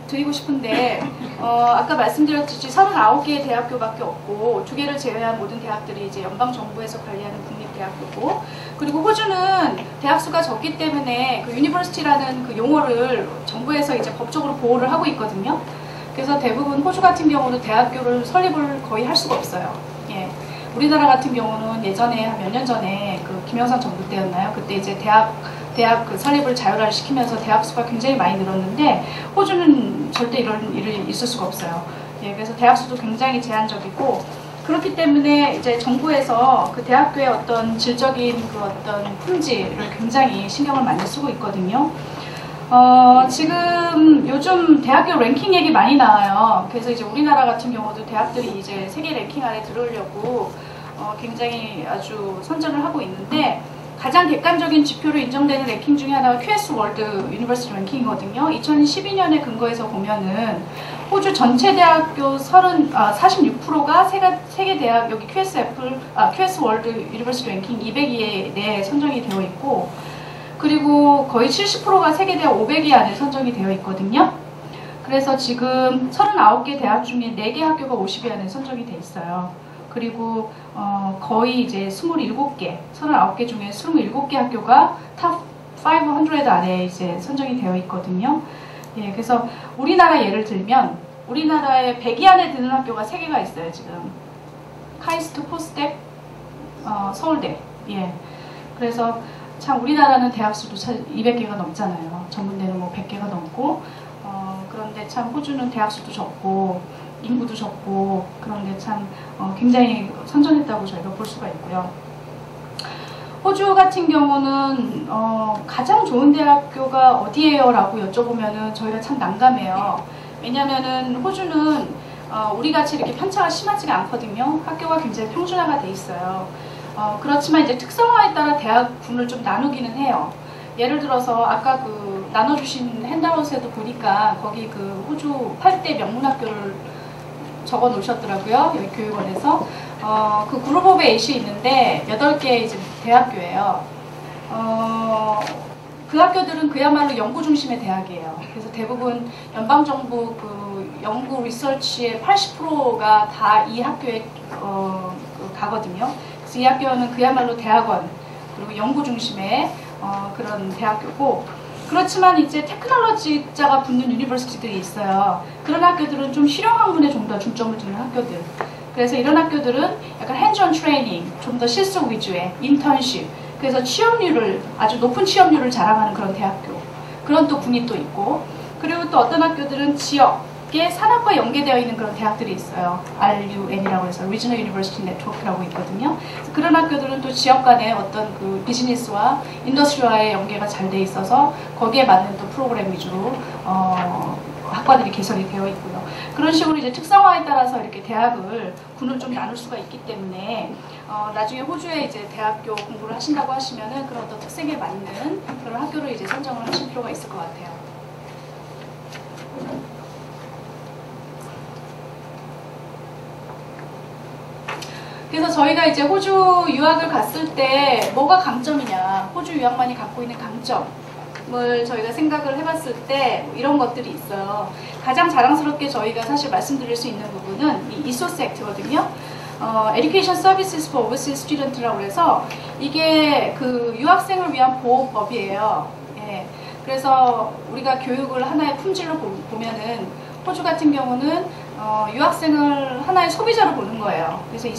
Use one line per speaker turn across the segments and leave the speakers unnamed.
드리고 싶은데 아까 말씀드렸듯이 39개의 대학교밖에 없고 2개를 제외한 모든 대학들이 이제 연방정부에서 관리하는 국립대학교고, 그리고 호주는 대학 수가 적기 때문에 그 유니버시티라는 그 용어를 정부에서 이제 법적으로 보호를 하고 있거든요. 그래서 대부분 호주 같은 경우는 대학교를 설립을 거의 할 수가 없어요. 예. 우리나라 같은 경우는 예전에 몇 년 전에 그 김영삼 정부 때였나요? 그때 이제 대학 그 설립을 자율화를 시키면서 대학 수가 굉장히 많이 늘었는데 호주는 절대 이런 일이 있을 수가 없어요. 예, 그래서 대학 수도 굉장히 제한적이고, 그렇기 때문에 이제 정부에서 그 대학교의 어떤 질적인 그 어떤 품질을 굉장히 신경을 많이 쓰고 있거든요. 지금 요즘 대학교 랭킹 얘기 많이 나와요. 그래서 이제 우리나라 같은 경우도 대학들이 이제 세계 랭킹 안에 들어오려고 굉장히 아주 선전을 하고 있는데, 가장 객관적인 지표로 인정되는 랭킹 중에 하나가 QS 월드 유니버시티 랭킹이거든요. 2012년에 근거해서 보면은 호주 전체 대학교 46%가 세계 대학, 여기 QS 월드 유니버시티 랭킹 200위 내에 선정이 되어 있고, 그리고 거의 70%가 세계 대학 500위 안에 선정이 되어 있거든요. 그래서 지금 39개 대학 중에 4개 학교가 50위 안에 선정이 돼 있어요. 그리고 거의 이제 27개, 39개 중에 27개 학교가 탑 500 안에 이제 선정이 되어 있거든요. 예, 그래서 우리나라 예를 들면 우리나라의 100위 안에 드는 학교가 3개가 있어요, 지금. 카이스트, 포스텍, 서울대. 예. 그래서 참 우리나라는 대학 수도 200개가 넘잖아요. 전문대는 뭐 100개가 넘고, 그런데 참 호주는 대학 수도 적고 인구도 적고, 그런데 참 굉장히 선전했다고 저희가 볼 수가 있고요. 호주 같은 경우는 가장 좋은 대학교가 어디예요? 라고 여쭤보면은 저희가 참 난감해요. 왜냐면은 호주는 우리같이 이렇게 편차가 심하지가 않거든요. 학교가 굉장히 평준화가 돼 있어요. 그렇지만 이제 특성화에 따라 대학군을 좀 나누기는 해요. 예를 들어서 아까 그 나눠주신 핸드아웃에도 보니까 거기 그 호주 8대 명문학교를 적어 놓으셨더라고요. 여기 교육원에서. 그 그룹 오브 8이 있는데 8개 이제 대학교예요. 그 학교들은 그야말로 연구 중심의 대학이에요. 그래서 대부분 연방정부 그 연구 리서치의 80%가 다 이 학교에 가거든요. 그래서 이 학교는 그야말로 대학원, 그리고 연구 중심의 그런 대학교고, 그렇지만 이제 테크놀로지자가 붙는 유니버시티들이 있어요. 그런 학교들은 좀 실용 학문에 좀 더 중점을 두는 학교들. 그래서 이런 학교들은 약간 핸즈온 트레이닝, 좀 더 실습 위주의 인턴십, 그래서 취업률을, 아주 높은 취업률을 자랑하는 그런 대학교, 그런 또 군이 또 있고, 그리고 또 어떤 학교들은 지역의 산업과 연계되어 있는 그런 대학들이 있어요. RUN이라고 해서 Regional University Network라고 있거든요. 그런 학교들은 또 지역 간의 어떤 그 비즈니스와 인더스트리와의 연계가 잘 돼 있어서 거기에 맞는 또 프로그램 위주로 학과들이 개설이 되어 있고요. 그런 식으로 이제 특성화에 따라서 이렇게 대학을 군을 좀 나눌 수가 있기 때문에 나중에 호주에 이제 대학교 공부를 하신다고 하시면은 그런 어떤 특색에 맞는 그런 학교를 이제 선정을 하실 필요가 있을 것 같아요. 그래서 저희가 이제 호주 유학을 갔을 때 뭐가 강점이냐, 호주 유학만이 갖고 있는 강점을 저희가 생각을 해봤을 때 이런 것들이 있어요. 가장 자랑스럽게 저희가 사실 말씀드릴 수 있는 부분은 이 이소스 액트거든요. Education Services for Overseas Student라고 해서 이게 그 유학생을 위한 보호법이에요. 예. 그래서 우리가 교육을 하나의 품질로 보면은 호주 같은 경우는 유학생을 하나의 소비자로 보는 거예요. 그래서 이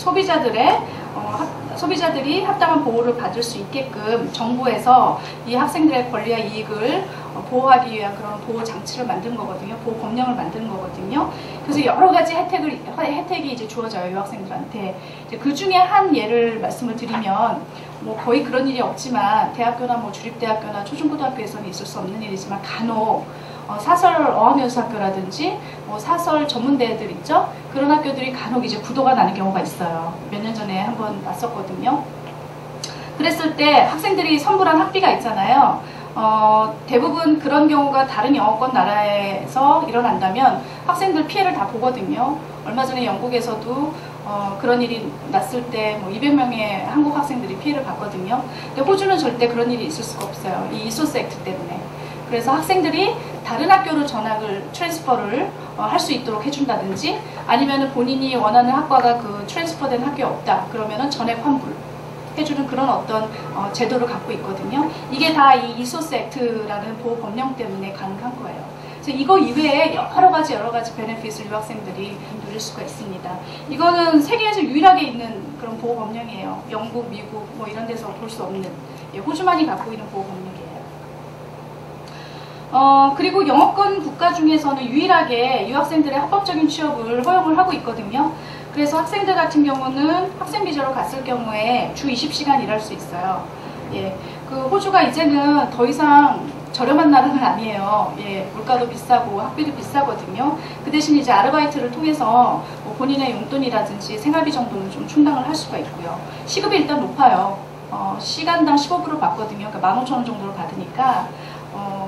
소비자들이 합당한 보호를 받을 수 있게끔 정부에서 이 학생들의 권리와 이익을 보호하기 위한 그런 보호 장치를 만든 거거든요. 보호 법령을 만든 거거든요. 그래서 여러 가지 혜택이 이제 주어져요, 유학생들한테. 그 중에 한 예를 말씀을 드리면, 뭐 거의 그런 일이 없지만 대학교나 뭐 주립대학교나 초중고등학교에서는 있을 수 없는 일이지만 간혹 사설 어학연수학교라든지 뭐 사설 전문대들 있죠? 그런 학교들이 간혹 이제 부도가 나는 경우가 있어요. 몇 년 전에 한번 났었거든요. 그랬을 때 학생들이 선불한 학비가 있잖아요. 대부분 그런 경우가 다른 영어권 나라에서 일어난다면 학생들 피해를 다 보거든요. 얼마 전에 영국에서도 그런 일이 났을 때 뭐 200명의 한국 학생들이 피해를 봤거든요. 근데 호주는 절대 그런 일이 있을 수가 없어요. 이 이소스 액트 때문에. 그래서 학생들이 다른 학교로 전학을 트랜스퍼를 할 수 있도록 해준다든지 아니면 본인이 원하는 학과가 그 트랜스퍼된 학교에 없다 그러면은 전액 환불 해주는 그런 어떤 제도를 갖고 있거든요. 이게 다 이 이소스 액트라는 보호 법령 때문에 가능한 거예요. 그래서 이거 이외에 여러 가지 베네핏을 유학생들이 누릴 수가 있습니다. 이거는 세계에서 유일하게 있는 그런 보호 법령이에요. 영국, 미국 뭐 이런 데서 볼 수 없는 호주만이 갖고 있는 보호 법령이에요. 그리고 영어권 국가 중에서는 유일하게 유학생들의 합법적인 취업을 허용을 하고 있거든요. 그래서 학생들 같은 경우는 학생 비자로 갔을 경우에 주 20시간 일할 수 있어요. 예, 그 호주가 이제는 더 이상 저렴한 나라는 아니에요. 예, 물가도 비싸고 학비도 비싸거든요. 그 대신 이제 아르바이트를 통해서 뭐 본인의 용돈이라든지 생활비 정도는 좀 충당을 할 수가 있고요. 시급이 일단 높아요. 시간당 15불을 받거든요. 그러니까 15,000원 정도를 받으니까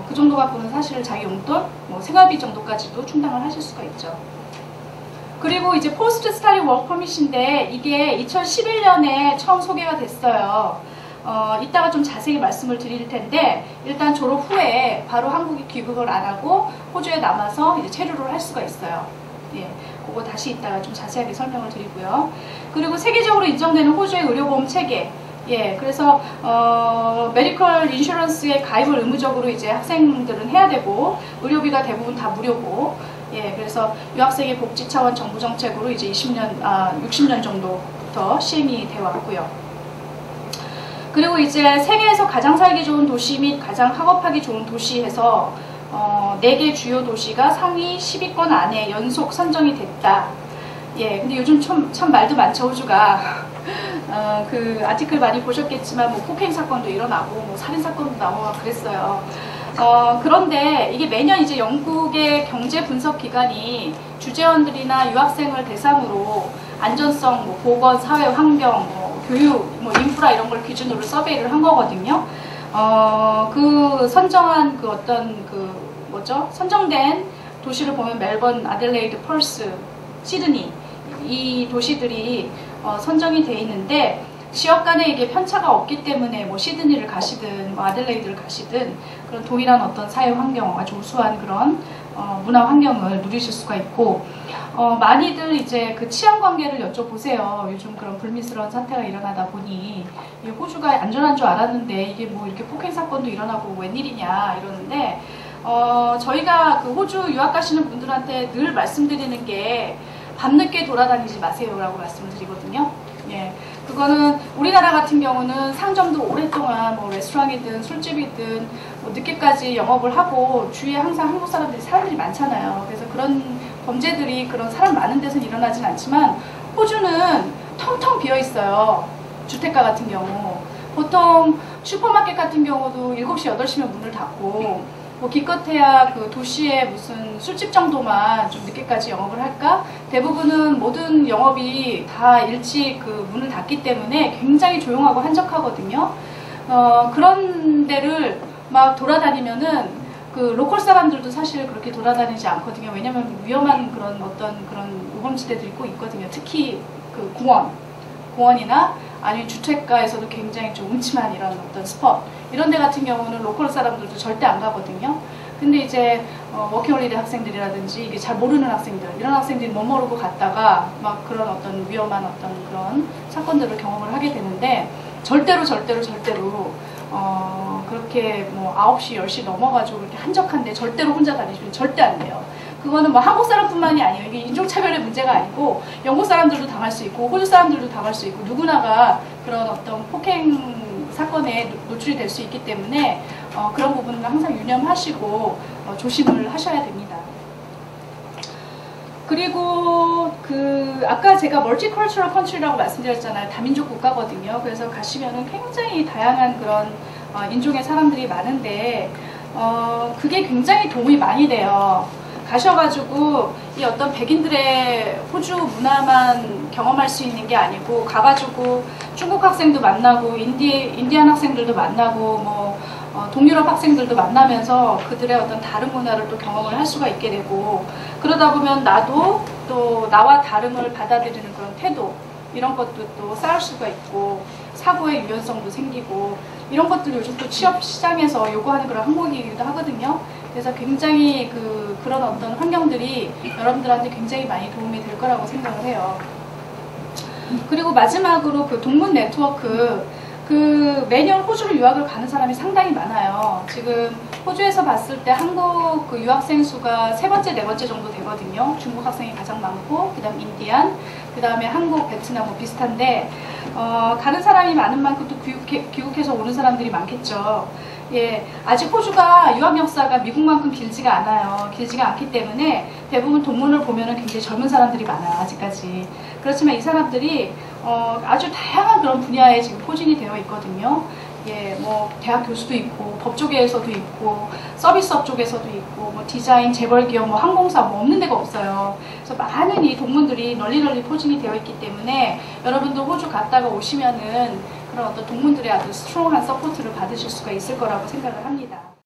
그 정도 갖고는 사실 자기 용돈, 뭐 생활비 정도까지도 충당을 하실 수가 있죠. 그리고 이제 포스트 스타디 워크 퍼밋인데 이게 2011년에 처음 소개가 됐어요. 이따가 좀 자세히 말씀을 드릴 텐데 일단 졸업 후에 바로 한국에 귀국을 안 하고 호주에 남아서 이제 체류를 할 수가 있어요. 예, 그거 다시 이따가 좀 자세하게 설명을 드리고요. 그리고 세계적으로 인정되는 호주의 의료보험 체계. 예, 그래서 메디컬 인슈런스에 가입을 의무적으로 이제 학생들은 해야 되고 의료비가 대부분 다 무료고. 예, 그래서 유학생의 복지 차원 정부 정책으로 이제 60년 정도부터 시행이 되어 왔고요. 그리고 이제 세계에서 가장 살기 좋은 도시 및 가장 학업하기 좋은 도시에서 4개 주요 도시가 상위 10위권 안에 연속 선정이 됐다. 예, 근데 요즘 참 말도 많죠, 호주가. 그 아티클 많이 보셨겠지만 뭐 폭행 사건도 일어나고 뭐 살인 사건도 나오고 그랬어요. 그런데 이게 매년 이제 영국의 경제 분석 기관이 주재원들이나 유학생을 대상으로 안전성, 뭐 보건, 사회 환경, 뭐 교육, 뭐 인프라 이런 걸 기준으로 서베이를 한 거거든요. 그 선정한 그 어떤 그 뭐죠? 선정된 도시를 보면 멜번, 아들레이드, 펄스, 시드니 이 도시들이 선정이 돼 있는데 지역 간에 이게 편차가 없기 때문에 뭐 시드니를 가시든 뭐 아들레이드를 가시든 그런 동일한 어떤 사회 환경, 아주 우수한 그런 문화 환경을 누리실 수가 있고 많이들 이제 그 치안 관계를 여쭤보세요. 요즘 그런 불미스러운 사태가 일어나다 보니 호주가 안전한 줄 알았는데 이게 뭐 이렇게 폭행 사건도 일어나고 웬일이냐 이러는데 저희가 그 호주 유학 가시는 분들한테 늘 말씀드리는 게 밤늦게 돌아다니지 마세요라고 말씀을 드리거든요. 예, 그거는 우리나라 같은 경우는 상점도 오랫동안 뭐 레스토랑이든 술집이든 뭐 늦게까지 영업을 하고 주위에 항상 한국 사람들이 많잖아요. 그래서 그런 범죄들이 그런 사람 많은 데서는 일어나진 않지만 호주는 텅텅 비어 있어요. 주택가 같은 경우 보통 슈퍼마켓 같은 경우도 7시, 8시면 문을 닫고 뭐 기껏해야 그 도시에 무슨 술집 정도만 좀 늦게까지 영업을 할까? 대부분은 모든 영업이 다 일찍 그 문을 닫기 때문에 굉장히 조용하고 한적하거든요. 그런 데를 막 돌아다니면은 그 로컬 사람들도 사실 그렇게 돌아다니지 않거든요. 왜냐면 위험한 그런 어떤 그런 우범지대들이 꼭 있거든요. 특히 그 공원이나 아니면 주택가에서도 굉장히 좀 음침한 이런 어떤 스폿 이런 데 같은 경우는 로컬 사람들도 절대 안 가거든요. 근데 이제 워킹홀리데이 학생들이라든지 이게 잘 모르는 학생들 이런 학생들이 못 모르고 갔다가 막 그런 어떤 위험한 어떤 그런 사건들을 경험을 하게 되는데 절대로 그렇게 뭐 9시, 10시 넘어가지고 그렇게 한적한데 절대로 혼자 다니시면 절대 안 돼요. 그거는 뭐 한국 사람뿐만이 아니에요. 이게 인종차별의 문제가 아니고 영국 사람들도 당할 수 있고 호주 사람들도 당할 수 있고 누구나가 그런 어떤 폭행 사건에 노출이 될 수 있기 때문에 그런 부분은 항상 유념하시고 조심을 하셔야 됩니다. 그리고 그 아까 제가 멀티컬처럴 컨트리라고 말씀드렸잖아요. 다민족 국가거든요. 그래서 가시면은 굉장히 다양한 그런 인종의 사람들이 많은데 그게 굉장히 도움이 많이 돼요. 가셔가지고 이 어떤 백인들의 호주 문화만 경험할 수 있는 게 아니고 가가지고 중국 학생도 만나고 인디안 학생들도 만나고 뭐 동유럽 학생들도 만나면서 그들의 어떤 다른 문화를 또 경험을 할 수가 있게 되고 그러다 보면 나도 또 나와 다름을 받아들이는 그런 태도 이런 것도 또 쌓을 수가 있고 사고의 유연성도 생기고 이런 것들 요즘 또 취업 시장에서 요구하는 그런 항목이기도 하거든요. 그래서 굉장히 그런 어떤 환경들이 여러분들한테 굉장히 많이 도움이 될 거라고 생각을 해요. 그리고 마지막으로 그 동문 네트워크, 매년 호주로 유학을 가는 사람이 상당히 많아요. 지금 호주에서 봤을 때 한국 그 유학생 수가 세 번째, 네 번째 정도 되거든요. 중국 학생이 가장 많고, 그 다음 인디안, 그 다음에 한국, 베트남 뭐 비슷한데, 가는 사람이 많은 만큼 또 귀국해서 오는 사람들이 많겠죠. 예, 아직 호주가 유학 역사가 미국만큼 길지가 않아요. 길지가 않기 때문에 대부분 동문을 보면은 굉장히 젊은 사람들이 많아요. 아직까지. 그렇지만 이 사람들이 아주 다양한 그런 분야에 지금 포진이 되어 있거든요. 예, 뭐 대학 교수도 있고, 법조계에서도 있고, 서비스업 쪽에서도 있고, 뭐 디자인, 재벌기업, 뭐 항공사 뭐 없는 데가 없어요. 그래서 많은 이 동문들이 널리 포진이 되어 있기 때문에 여러분도 호주 갔다가 오시면은 그런 어떤 동문들의 아주 스트롱한 서포트를 받으실 수가 있을 거라고 생각을 합니다.